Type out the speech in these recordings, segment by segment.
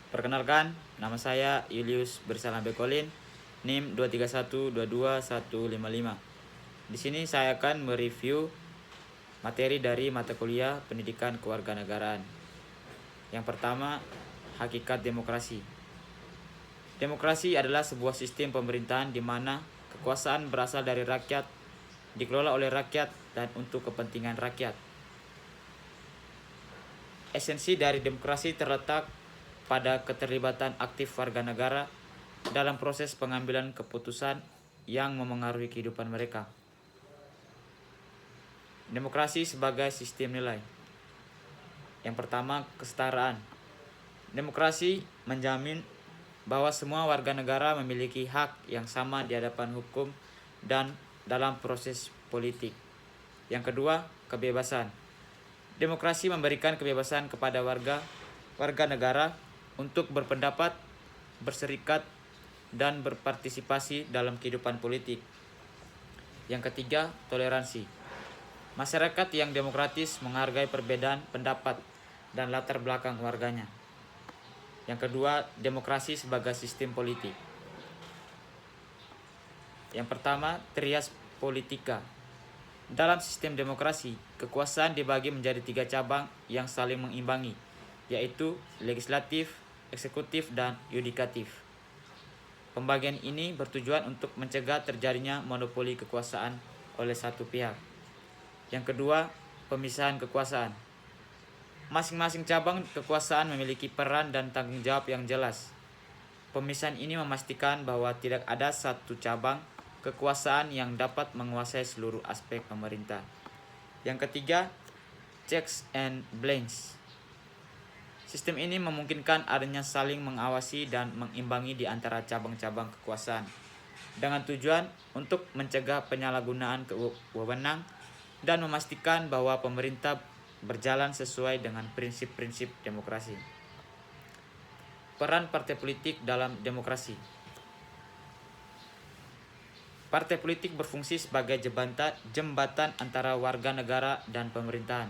Perkenalkan, nama saya Julius Bersalam Bekolin, NIM 231221155. Di sini saya akan mereview materi dari mata kuliah Pendidikan Kewarganegaraan. Yang pertama, hakikat demokrasi. Demokrasi adalah sebuah sistem pemerintahan di mana kekuasaan berasal dari rakyat, dikelola oleh rakyat, dan untuk kepentingan rakyat. Esensi dari demokrasi terletak pada keterlibatan aktif warga negara dalam proses pengambilan keputusan yang memengaruhi kehidupan mereka. Demokrasi sebagai sistem nilai. Yang pertama, kesetaraan. Demokrasi menjamin bahwa semua warga negara memiliki hak yang sama di hadapan hukum dan dalam proses politik. Yang kedua, kebebasan. Demokrasi memberikan kebebasan kepada warga negara untuk berpendapat, berserikat, dan berpartisipasi dalam kehidupan politik. Yang ketiga, toleransi. Masyarakat yang demokratis menghargai perbedaan pendapat dan latar belakang warganya. Yang kedua, demokrasi sebagai sistem politik. Yang pertama, trias politika. Dalam sistem demokrasi, kekuasaan dibagi menjadi 3 cabang yang saling mengimbangi, yaitu legislatif, eksekutif, dan yudikatif. Pembagian ini bertujuan untuk mencegah terjadinya monopoli kekuasaan oleh satu pihak. Yang kedua, pemisahan kekuasaan. Masing-masing cabang kekuasaan memiliki peran dan tanggung jawab yang jelas. Pemisahan ini memastikan bahwa tidak ada satu cabang kekuasaan yang dapat menguasai seluruh aspek pemerintah. Yang ketiga, checks and balances. Sistem ini memungkinkan adanya saling mengawasi dan mengimbangi di antara cabang-cabang kekuasaan dengan tujuan untuk mencegah penyalahgunaan wewenang dan memastikan bahwa pemerintah berjalan sesuai dengan prinsip-prinsip demokrasi. Peran partai politik dalam demokrasi. Partai politik berfungsi sebagai jembatan antara warga negara dan pemerintahan.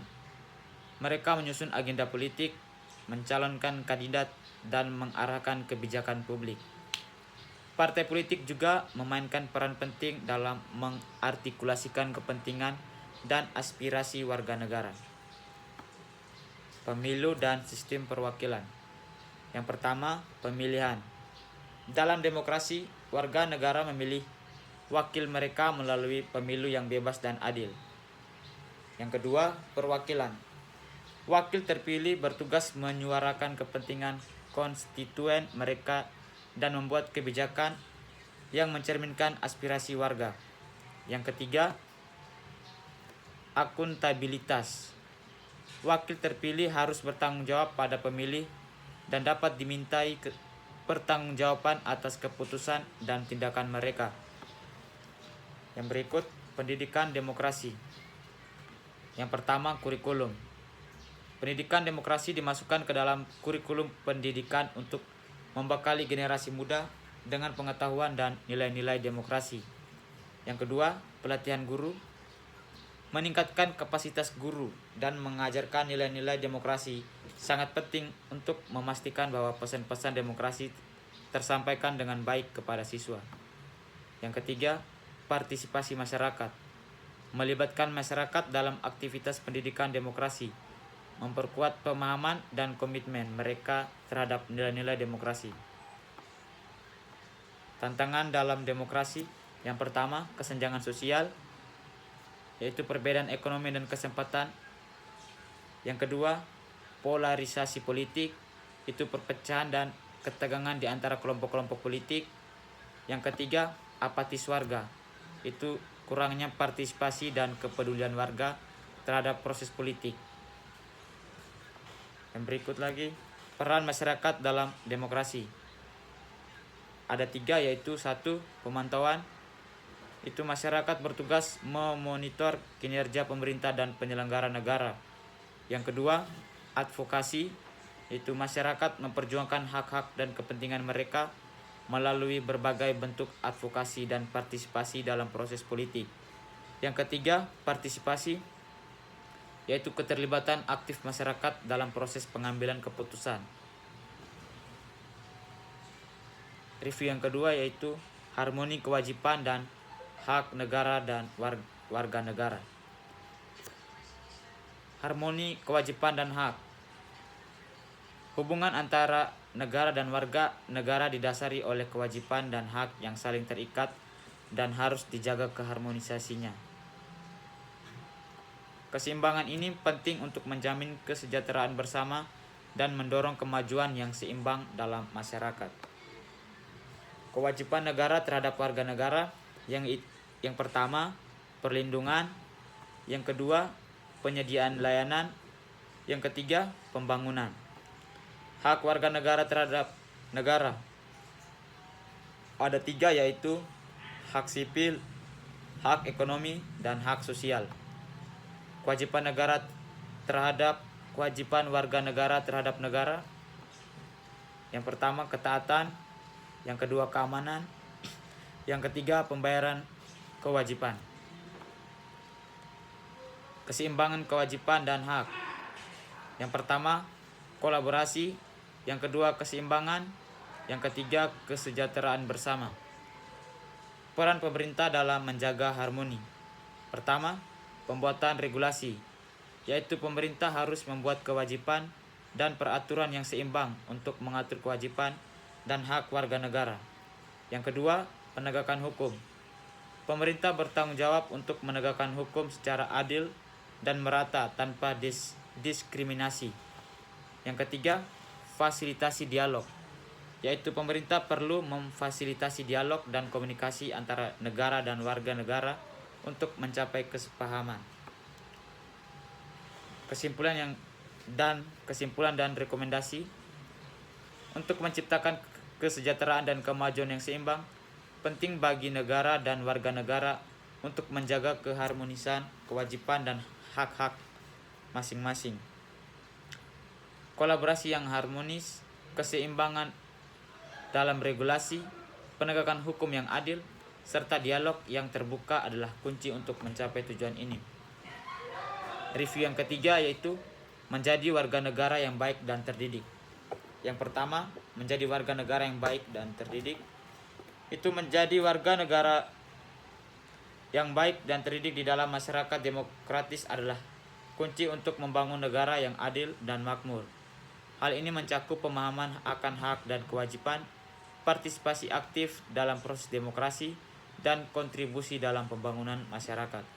Mereka menyusun agenda politik, mencalonkan kandidat, dan mengarahkan kebijakan publik. Partai politik juga memainkan peran penting dalam mengartikulasikan kepentingan dan aspirasi warga negara. Pemilu dan sistem perwakilan. Yang pertama, pemilihan. Dalam demokrasi, warga negara memilih wakil mereka melalui pemilu yang bebas dan adil. Yang kedua, perwakilan. Wakil terpilih bertugas menyuarakan kepentingan konstituen mereka dan membuat kebijakan yang mencerminkan aspirasi warga. Yang ketiga, akuntabilitas. Wakil terpilih harus bertanggung jawab pada pemilih dan dapat dimintai pertanggungjawaban atas keputusan dan tindakan mereka. Yang berikut, pendidikan demokrasi. Yang pertama, kurikulum. Pendidikan demokrasi dimasukkan ke dalam kurikulum pendidikan untuk membekali generasi muda dengan pengetahuan dan nilai-nilai demokrasi. Yang kedua, pelatihan guru. Meningkatkan kapasitas guru dan mengajarkan nilai-nilai demokrasi sangat penting untuk memastikan bahwa pesan-pesan demokrasi tersampaikan dengan baik kepada siswa. Yang ketiga, partisipasi masyarakat. Melibatkan masyarakat dalam aktivitas pendidikan demokrasi, memperkuat pemahaman dan komitmen mereka terhadap nilai-nilai demokrasi. Tantangan dalam demokrasi. Yang pertama, kesenjangan sosial, yaitu perbedaan ekonomi dan kesempatan. Yang kedua, polarisasi politik, itu perpecahan dan ketegangan di antara kelompok-kelompok politik. Yang ketiga, apatis warga, itu kurangnya partisipasi dan kepedulian warga terhadap proses politik. Yang berikut lagi, peran masyarakat dalam demokrasi. Ada 3, yaitu 1, pemantauan. Itu masyarakat bertugas memonitor kinerja pemerintah dan penyelenggara negara. Yang kedua, advokasi. Itu masyarakat memperjuangkan hak-hak dan kepentingan mereka melalui berbagai bentuk advokasi dan partisipasi dalam proses politik. Yang ketiga, partisipasi, yaitu keterlibatan aktif masyarakat dalam proses pengambilan keputusan. Review yang kedua yaitu harmoni kewajiban dan hak negara dan warga negara. Harmoni kewajiban dan hak. Hubungan antara negara dan warga negara didasari oleh kewajiban dan hak yang saling terikat dan harus dijaga keharmonisasinya. Keseimbangan ini penting untuk menjamin kesejahteraan bersama dan mendorong kemajuan yang seimbang dalam masyarakat. Kewajiban negara terhadap warga negara yang pertama, perlindungan, yang kedua, penyediaan layanan, yang ketiga, pembangunan. Hak warga negara terhadap negara ada 3, yaitu hak sipil, hak ekonomi, dan hak sosial. Kewajiban warga negara terhadap negara. Yang pertama, ketaatan, yang kedua, keamanan, yang ketiga, pembayaran kewajiban. Keseimbangan kewajiban dan hak. Yang pertama, kolaborasi, yang kedua, keseimbangan, yang ketiga, kesejahteraan bersama. Peran pemerintah dalam menjaga harmoni. Pertama, pembuatan regulasi, yaitu pemerintah harus membuat kewajiban dan peraturan yang seimbang untuk mengatur kewajiban dan hak warga negara. Yang kedua, penegakan hukum. Pemerintah bertanggung jawab untuk menegakkan hukum secara adil dan merata tanpa diskriminasi. Yang ketiga, fasilitasi dialog, yaitu pemerintah perlu memfasilitasi dialog dan komunikasi antara negara dan warga negara untuk mencapai kesepahaman. Kesimpulan dan rekomendasi. Untuk menciptakan kesejahteraan dan kemajuan yang seimbang, penting bagi negara dan warga negara untuk menjaga keharmonisan kewajiban dan hak-hak masing-masing. Kolaborasi yang harmonis, keseimbangan dalam regulasi, penegakan hukum yang adil, serta dialog yang terbuka adalah kunci untuk mencapai tujuan ini. Review yang ketiga yaitu menjadi warga negara yang baik dan terdidik. Yang pertama, menjadi warga negara yang baik dan terdidik. Itu menjadi warga negara yang baik dan terdidik di dalam masyarakat demokratis adalah kunci untuk membangun negara yang adil dan makmur. Hal ini mencakup pemahaman akan hak dan kewajiban, partisipasi aktif dalam proses demokrasi, dan kontribusi dalam pembangunan masyarakat.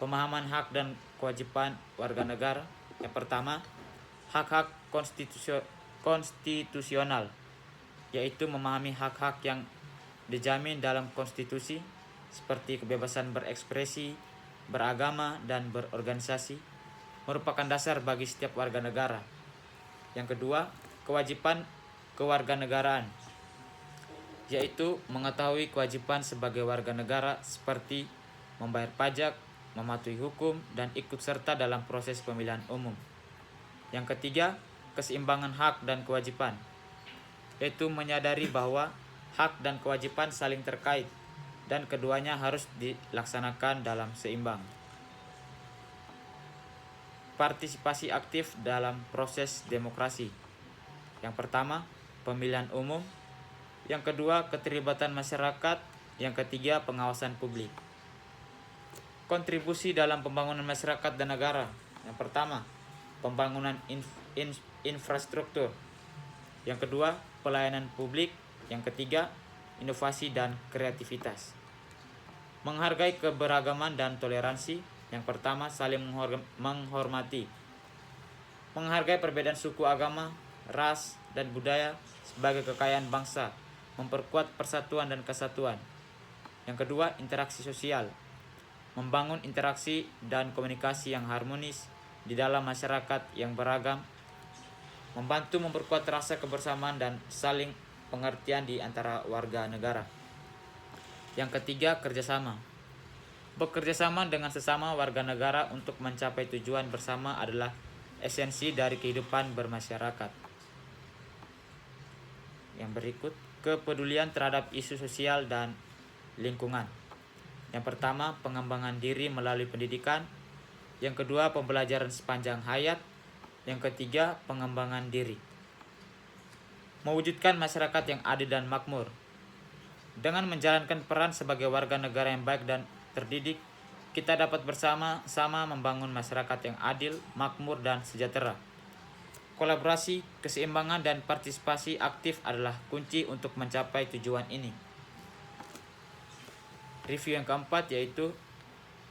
Pemahaman hak dan kewajiban warga negara. Yang pertama, hak-hak konstitusional, yaitu memahami hak-hak yang dijamin dalam konstitusi seperti kebebasan berekspresi, beragama, dan berorganisasi, merupakan dasar bagi setiap warga negara. Yang kedua, kewajiban kewarganegaraan, yaitu mengetahui kewajiban sebagai warga negara seperti membayar pajak, mematuhi hukum, dan ikut serta dalam proses pemilihan umum. Yang ketiga, keseimbangan hak dan kewajiban, yaitu menyadari bahwa hak dan kewajiban saling terkait dan keduanya harus dilaksanakan dalam seimbang. Partisipasi aktif dalam proses demokrasi. Yang pertama, pemilihan umum. Yang kedua, keterlibatan masyarakat. Yang ketiga, pengawasan publik. Kontribusi dalam pembangunan masyarakat dan negara. Yang pertama, pembangunan infrastruktur. Yang kedua, pelayanan publik. Yang ketiga, inovasi dan kreativitas. Menghargai keberagaman dan toleransi. Yang pertama, saling menghormati. Menghargai perbedaan suku, agama, ras, dan budaya sebagai kekayaan bangsa, memperkuat persatuan dan kesatuan. Yang kedua, interaksi sosial. Membangun interaksi dan komunikasi yang harmonis di dalam masyarakat yang beragam, membantu memperkuat rasa kebersamaan dan saling pengertian di antara warga negara. Yang ketiga, kerjasama. Bekerjasama dengan sesama warga negara untuk mencapai tujuan bersama adalah esensi dari kehidupan bermasyarakat. Yang berikut, kepedulian terhadap isu sosial dan lingkungan. Yang pertama, pengembangan diri melalui pendidikan. Yang kedua, pembelajaran sepanjang hayat. Yang ketiga, pengembangan diri. mewujudkan masyarakat yang adil dan makmur. Dengan menjalankan peran sebagai warga negara yang baik dan terdidik, kita dapat bersama-sama membangun masyarakat yang adil, makmur, dan sejahtera. Kolaborasi, keseimbangan, dan partisipasi aktif adalah kunci untuk mencapai tujuan ini. Review yang keempat yaitu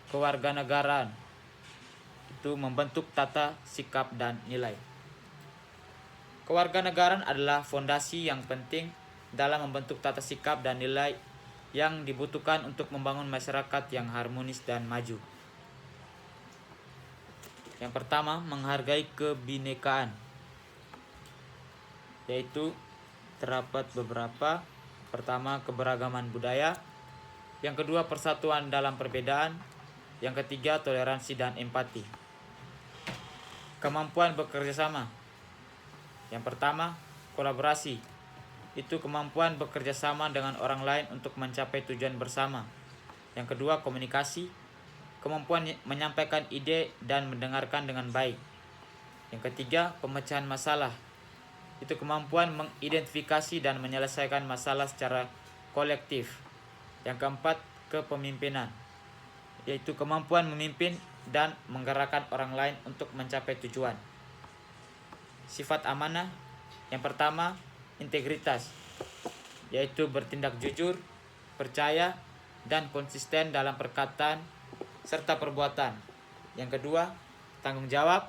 kewarganegaraan. Itu membentuk tata, sikap, dan nilai. Kewarganegaraan adalah fondasi yang penting dalam membentuk tata sikap dan nilai yang dibutuhkan untuk membangun masyarakat yang harmonis dan maju. Yang pertama, menghargai kebinekaan, yaitu terdapat beberapa. Pertama, keberagaman budaya. Yang kedua, persatuan dalam perbedaan. Yang ketiga, toleransi dan empati. Kemampuan bekerja sama. Yang pertama, kolaborasi. Itu kemampuan bekerja sama dengan orang lain untuk mencapai tujuan bersama. Yang kedua, komunikasi. Kemampuan menyampaikan ide dan mendengarkan dengan baik. Yang ketiga, pemecahan masalah. Itu kemampuan mengidentifikasi dan menyelesaikan masalah secara kolektif. Yang keempat, kepemimpinan. Yaitu kemampuan memimpin dan menggerakkan orang lain untuk mencapai tujuan. Sifat amanah. Yang pertama, integritas, yaitu bertindak jujur, percaya, dan konsisten dalam perkataan serta perbuatan. Yang kedua, tanggung jawab,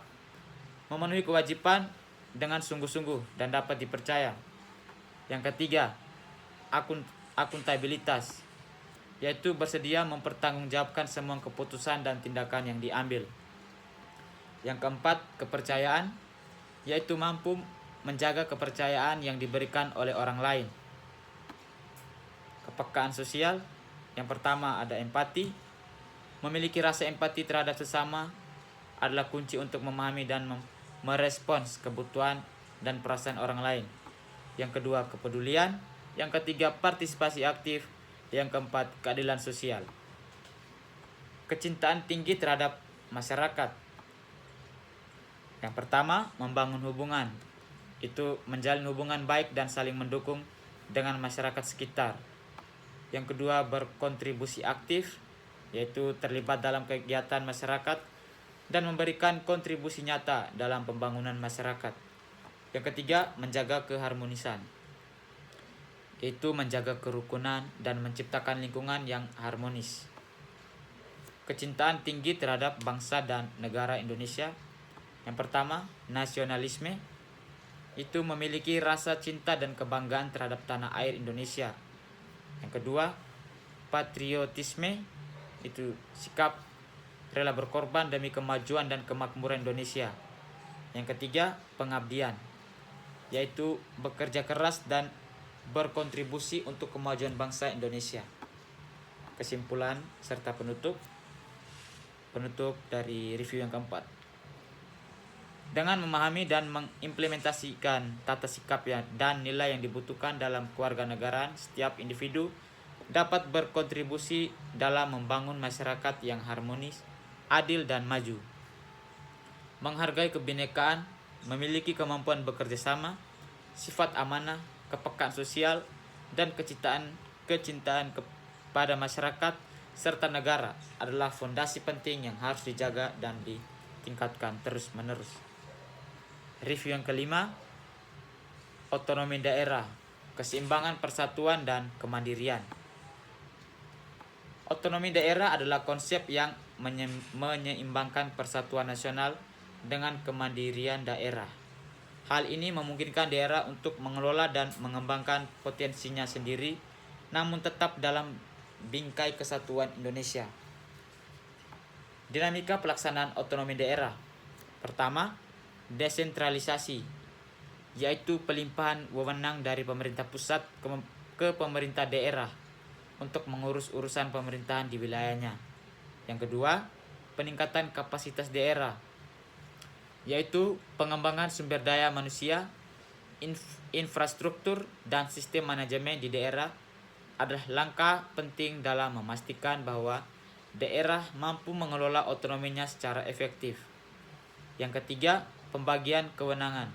memenuhi kewajiban dengan sungguh-sungguh dan dapat dipercaya. Yang ketiga, akuntabilitas, yaitu bersedia mempertanggungjawabkan semua keputusan dan tindakan yang diambil. Yang keempat, kepercayaan, yaitu mampu menjaga kepercayaan yang diberikan oleh orang lain. Kepekaan sosial. Yang pertama ada empati. Memiliki rasa empati terhadap sesama adalah kunci untuk memahami dan merespons kebutuhan dan perasaan orang lain. Yang kedua, kepedulian. Yang ketiga, partisipasi aktif. Yang keempat, keadilan sosial. Kecintaan tinggi terhadap masyarakat. Yang pertama, membangun hubungan. Itu menjalin hubungan baik dan saling mendukung dengan masyarakat sekitar. Yang kedua, berkontribusi aktif, yaitu terlibat dalam kegiatan masyarakat dan memberikan kontribusi nyata dalam pembangunan masyarakat. Yang ketiga, menjaga keharmonisan, yaitu menjaga kerukunan dan menciptakan lingkungan yang harmonis. Kecintaan tinggi terhadap bangsa dan negara Indonesia. Yang pertama, nasionalisme, itu memiliki rasa cinta dan kebanggaan terhadap tanah air Indonesia. Yang kedua, patriotisme, itu sikap rela berkorban demi kemajuan dan kemakmuran Indonesia. Yang ketiga, pengabdian, yaitu bekerja keras dan berkontribusi untuk kemajuan bangsa Indonesia. Kesimpulan serta penutup dari review yang keempat. Dengan memahami dan mengimplementasikan tata sikap dan nilai yang dibutuhkan dalam kewarganegaraan, setiap individu dapat berkontribusi dalam membangun masyarakat yang harmonis, adil, dan maju. Menghargai kebinekaan, memiliki kemampuan bekerja sama, sifat amanah, kepekaan sosial, dan kecintaan kepada masyarakat serta negara adalah fondasi penting yang harus dijaga dan ditingkatkan terus-menerus. Review yang kelima, otonomi daerah, keseimbangan persatuan dan kemandirian. Otonomi daerah adalah konsep yang menyeimbangkan persatuan nasional dengan kemandirian daerah. Hal ini memungkinkan daerah untuk mengelola dan mengembangkan potensinya sendiri, namun tetap dalam bingkai kesatuan Indonesia. Dinamika pelaksanaan otonomi daerah. Pertama, desentralisasi, yaitu pelimpahan wewenang dari pemerintah pusat ke pemerintah daerah untuk mengurus urusan pemerintahan di wilayahnya. Yang kedua, peningkatan kapasitas daerah, yaitu pengembangan sumber daya manusia, infrastruktur, dan sistem manajemen di daerah adalah langkah penting dalam memastikan bahwa daerah mampu mengelola otonominya secara efektif. Yang ketiga, pembagian kewenangan.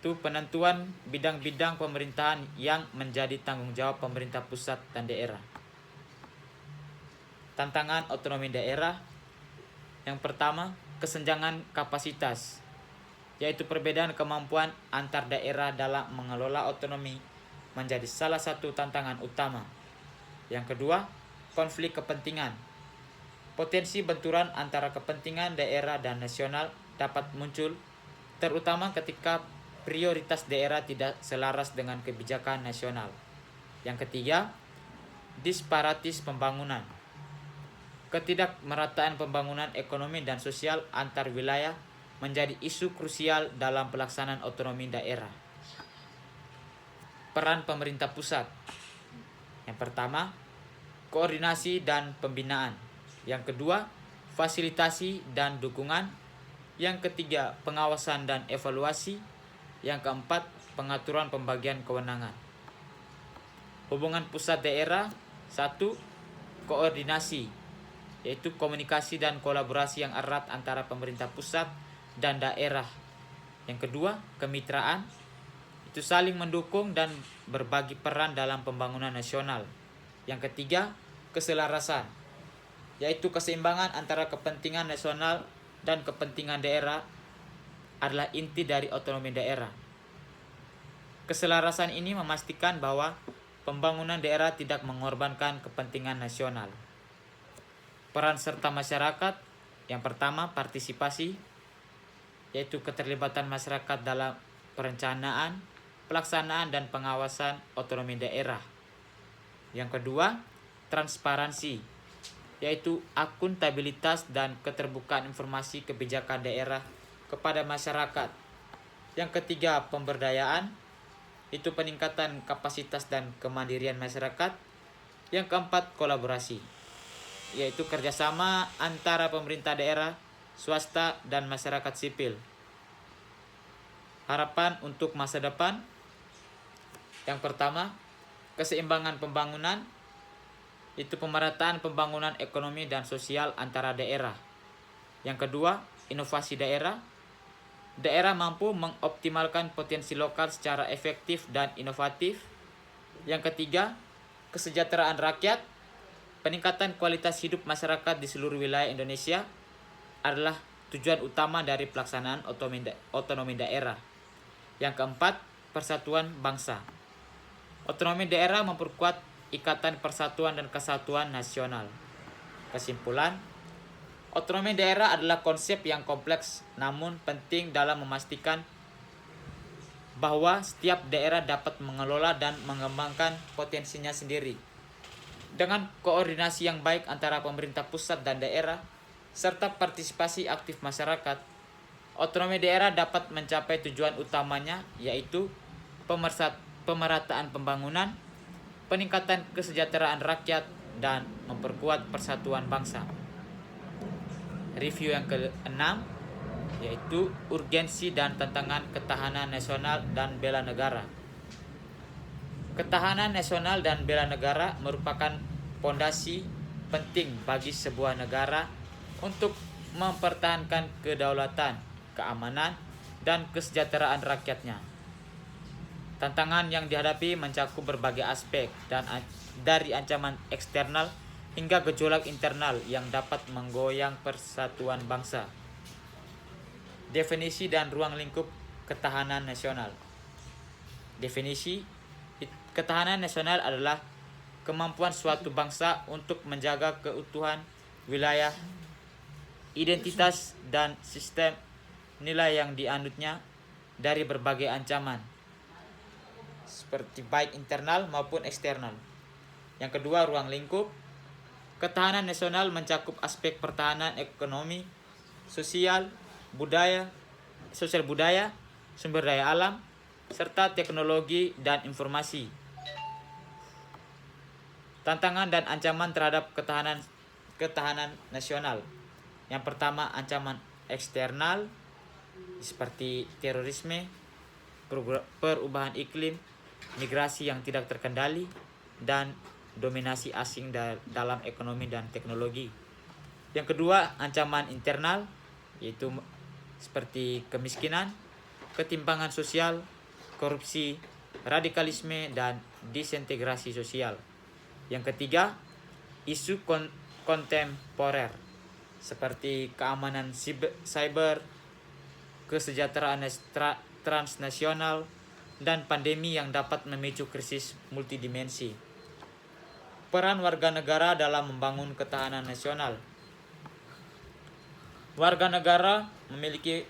yaitu penentuan bidang-bidang pemerintahan yang menjadi tanggung jawab pemerintah pusat dan daerah. Tantangan otonomi daerah. Yang pertama, kesenjangan kapasitas, yaitu perbedaan kemampuan antar daerah dalam mengelola otonomi menjadi salah satu tantangan utama. Yang kedua, konflik kepentingan. Potensi benturan antara kepentingan daerah dan nasional dapat muncul, terutama ketika prioritas daerah tidak selaras dengan kebijakan nasional. Yang ketiga, disparatis pembangunan. Ketidakmerataan pembangunan ekonomi dan sosial antar wilayah menjadi isu krusial dalam pelaksanaan otonomi daerah. Peran pemerintah pusat. Yang pertama, koordinasi dan pembinaan. Yang kedua, fasilitasi dan dukungan. Yang ketiga, pengawasan dan evaluasi. Yang keempat, pengaturan pembagian kewenangan. Hubungan pusat daerah. 1. Koordinasi, yaitu komunikasi dan kolaborasi yang erat antara pemerintah pusat dan daerah. Yang kedua, kemitraan, itu saling mendukung dan berbagi peran dalam pembangunan nasional. Yang ketiga, keselarasan, yaitu keseimbangan antara kepentingan nasional dan kepentingan daerah adalah inti dari otonomi daerah. Keselarasan ini memastikan bahwa pembangunan daerah tidak mengorbankan kepentingan nasional. Peran serta masyarakat. Yang pertama, partisipasi, yaitu keterlibatan masyarakat dalam perencanaan, pelaksanaan, dan pengawasan otonomi daerah. Yang kedua, transparansi, yaitu akuntabilitas dan keterbukaan informasi kebijakan daerah kepada masyarakat. Yang ketiga, pemberdayaan, itu peningkatan kapasitas dan kemandirian masyarakat. Yang keempat, kolaborasi, yaitu kerjasama antara pemerintah daerah, swasta, dan masyarakat sipil. Harapan untuk masa depan. Yang pertama, keseimbangan pembangunan, itu pemerataan pembangunan ekonomi dan sosial antara daerah. Yang kedua, inovasi daerah. Daerah mampu mengoptimalkan potensi lokal secara efektif dan inovatif. Yang ketiga, kesejahteraan rakyat. Peningkatan kualitas hidup masyarakat di seluruh wilayah Indonesia adalah tujuan utama dari pelaksanaan otonomi daerah. Yang keempat, persatuan bangsa. Otonomi daerah memperkuat ikatan persatuan dan kesatuan nasional. Kesimpulan, otonomi daerah adalah konsep yang kompleks namun penting dalam memastikan bahwa setiap daerah dapat mengelola dan mengembangkan potensinya sendiri. Dengan koordinasi yang baik antara pemerintah pusat dan daerah, serta partisipasi aktif masyarakat, otonomi daerah dapat mencapai tujuan utamanya, yaitu pemerataan pembangunan, peningkatan kesejahteraan rakyat, dan memperkuat persatuan bangsa. Review yang ke-6, yaitu urgensi dan tantangan ketahanan nasional dan bela negara. Ketahanan nasional dan bela negara merupakan fondasi penting bagi sebuah negara untuk mempertahankan kedaulatan, keamanan, dan kesejahteraan rakyatnya. Tantangan yang dihadapi mencakup berbagai aspek, dan dari ancaman eksternal hingga gejolak internal yang dapat menggoyang persatuan bangsa. Definisi dan ruang lingkup ketahanan nasional. Definisi: ketahanan nasional adalah kemampuan suatu bangsa untuk menjaga keutuhan wilayah, identitas, dan sistem nilai yang dianutnya dari berbagai ancaman, seperti baik internal maupun eksternal. Yang kedua, ruang lingkup. Ketahanan nasional mencakup aspek pertahanan ekonomi, sosial budaya, sumber daya alam, serta teknologi dan informasi. Tantangan dan ancaman terhadap ketahanan nasional. Yang pertama, ancaman eksternal seperti terorisme, perubahan iklim, migrasi yang tidak terkendali, dan dominasi asing dalam ekonomi dan teknologi. Yang kedua, ancaman internal, yaitu seperti kemiskinan, ketimpangan sosial, korupsi, radikalisme, dan disintegrasi sosial. Yang ketiga, isu kontemporer seperti keamanan cyber, kesejahteraan transnasional, dan pandemi yang dapat memicu krisis multidimensi. Peran warga negara dalam membangun ketahanan nasional. Warga negara memiliki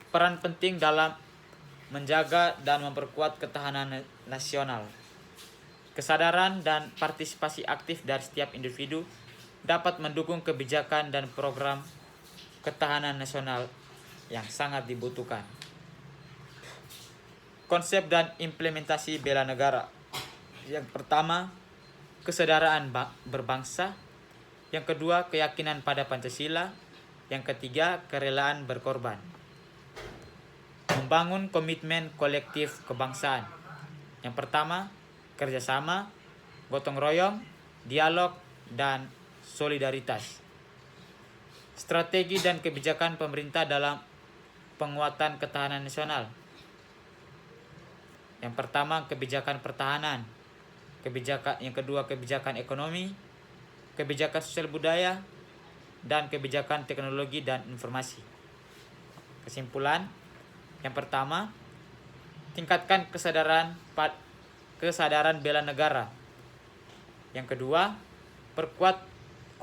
peran penting dalam menjaga dan memperkuat ketahanan nasional. Kesadaran dan partisipasi aktif dari setiap individu dapat mendukung kebijakan dan program ketahanan nasional yang sangat dibutuhkan. Konsep dan implementasi bela negara. Yang pertama, kesadaran berbangsa. Yang kedua, keyakinan pada Pancasila. Yang ketiga, kerelaan berkorban. Membangun komitmen kolektif kebangsaan. Yang pertama, kerjasama, gotong royong, dialog, dan solidaritas. Strategi dan kebijakan pemerintah dalam penguatan ketahanan nasional. Yang pertama, kebijakan pertahanan. Yang kedua, kebijakan ekonomi, kebijakan sosial budaya, dan kebijakan teknologi dan informasi. Kesimpulan, yang pertama, tingkatkan kesadaran bela negara. Yang kedua, perkuat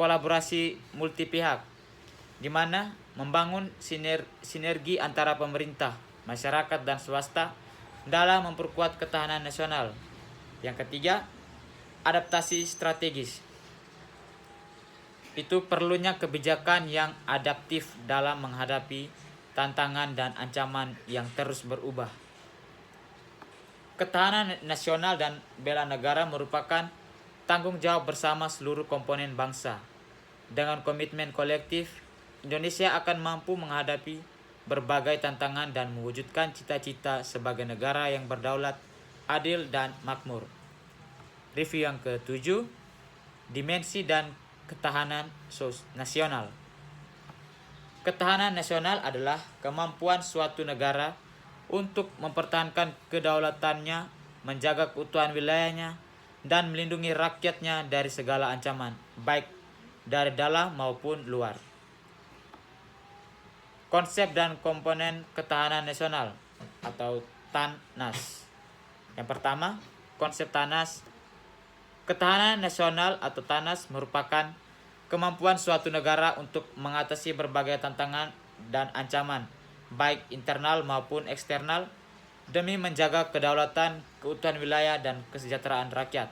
kolaborasi multi pihak, di mana membangun sinergi antara pemerintah, masyarakat, dan swasta dalam memperkuat ketahanan nasional. Yang ketiga, adaptasi strategis. Itu perlunya kebijakan yang adaptif dalam menghadapi tantangan dan ancaman yang terus berubah. Ketahanan nasional dan bela negara merupakan tanggung jawab bersama seluruh komponen bangsa. Dengan komitmen kolektif, Indonesia akan mampu menghadapi berbagai tantangan dan mewujudkan cita-cita sebagai negara yang berdaulat, adil, dan makmur. Review yang ke-7, dimensi dan ketahanan nasional. Ketahanan nasional adalah kemampuan suatu negara untuk mempertahankan kedaulatannya, menjaga keutuhan wilayahnya, dan melindungi rakyatnya dari segala ancaman, baik dari dalam maupun luar. Konsep dan komponen ketahanan nasional atau TANNAS. Yang pertama, konsep TANNAS. Ketahanan nasional atau TANNAS merupakan kemampuan suatu negara untuk mengatasi berbagai tantangan dan ancaman, baik internal maupun eksternal, demi menjaga kedaulatan, keutuhan wilayah, dan kesejahteraan rakyat.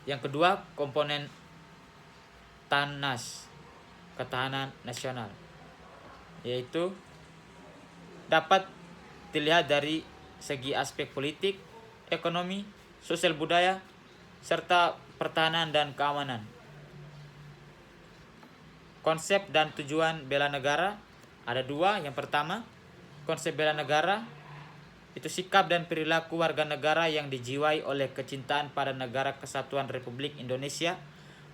Yang kedua, komponen TANNAS, ketahanan nasional, yaitu dapat dilihat dari segi aspek politik, ekonomi, sosial budaya, serta pertahanan dan keamanan. Konsep dan tujuan bela negara ada dua. Yang pertama, konsep bela negara itu sikap dan perilaku warga negara yang dijiwai oleh kecintaan pada negara kesatuan Republik Indonesia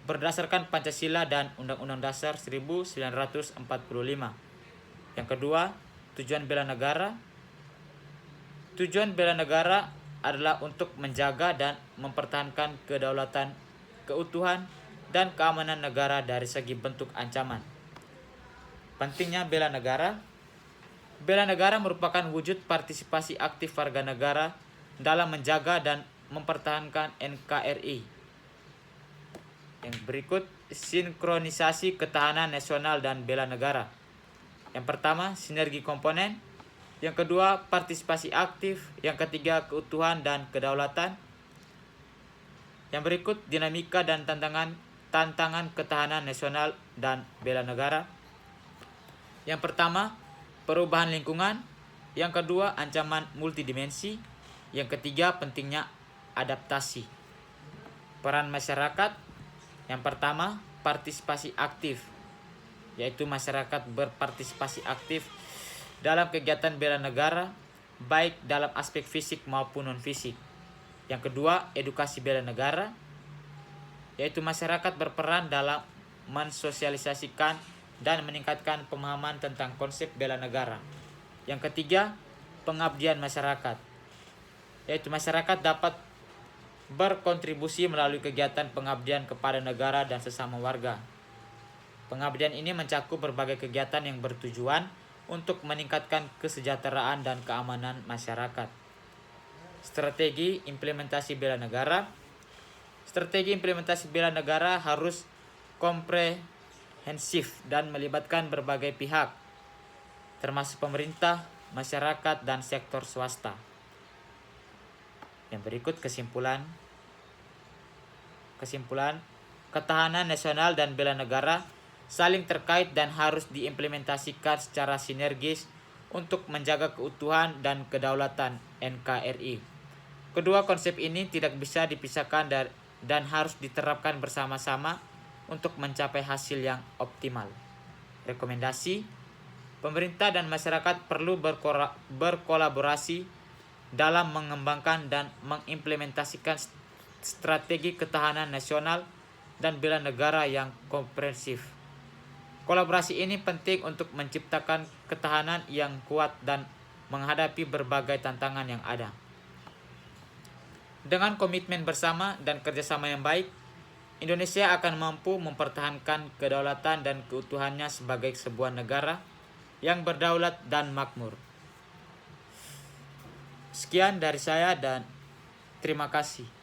berdasarkan Pancasila dan Undang-Undang Dasar 1945. Yang kedua, tujuan bela negara. Tujuan bela negara adalah untuk menjaga dan mempertahankan kedaulatan, keutuhan, dan keamanan negara dari segi bentuk ancaman. Pentingnya bela negara. Bela negara merupakan wujud partisipasi aktif warga negara dalam menjaga dan mempertahankan NKRI. Yang berikut, sinkronisasi ketahanan nasional dan bela negara. Yang pertama, sinergi komponen. Yang kedua, partisipasi aktif. Yang ketiga, keutuhan dan kedaulatan. Yang berikut, dinamika dan tantangan ketahanan nasional dan bela negara. Yang pertama, perubahan lingkungan. Yang kedua, ancaman multidimensi. Yang ketiga, pentingnya adaptasi. Peran masyarakat. Yang pertama, partisipasi aktif, yaitu masyarakat berpartisipasi aktif dalam kegiatan bela negara, baik dalam aspek fisik maupun non-fisik. Yang kedua, edukasi bela negara, yaitu masyarakat berperan dalam mensosialisasikan dan meningkatkan pemahaman tentang konsep bela negara. Yang ketiga, pengabdian masyarakat, yaitu masyarakat dapat berkontribusi melalui kegiatan pengabdian kepada negara dan sesama warga. Pengabdian ini mencakup berbagai kegiatan yang bertujuan untuk meningkatkan kesejahteraan dan keamanan masyarakat. Strategi implementasi bela negara. Strategi implementasi bela negara harus komprehensif dan melibatkan berbagai pihak, termasuk pemerintah, masyarakat, dan sektor swasta. Yang berikut kesimpulan, ketahanan nasional dan bela negara saling terkait dan harus diimplementasikan secara sinergis untuk menjaga keutuhan dan kedaulatan NKRI. Kedua konsep ini tidak bisa dipisahkan dan harus diterapkan bersama-sama untuk mencapai hasil yang optimal. Rekomendasi: pemerintah dan masyarakat perlu berkolaborasi dalam mengembangkan dan mengimplementasikan strategi ketahanan nasional dan bela negara yang komprehensif. Kolaborasi ini penting untuk menciptakan ketahanan yang kuat dan menghadapi berbagai tantangan yang ada. Dengan komitmen bersama dan kerjasama yang baik, Indonesia akan mampu mempertahankan kedaulatan dan keutuhannya sebagai sebuah negara yang berdaulat dan makmur. Sekian dari saya dan terima kasih.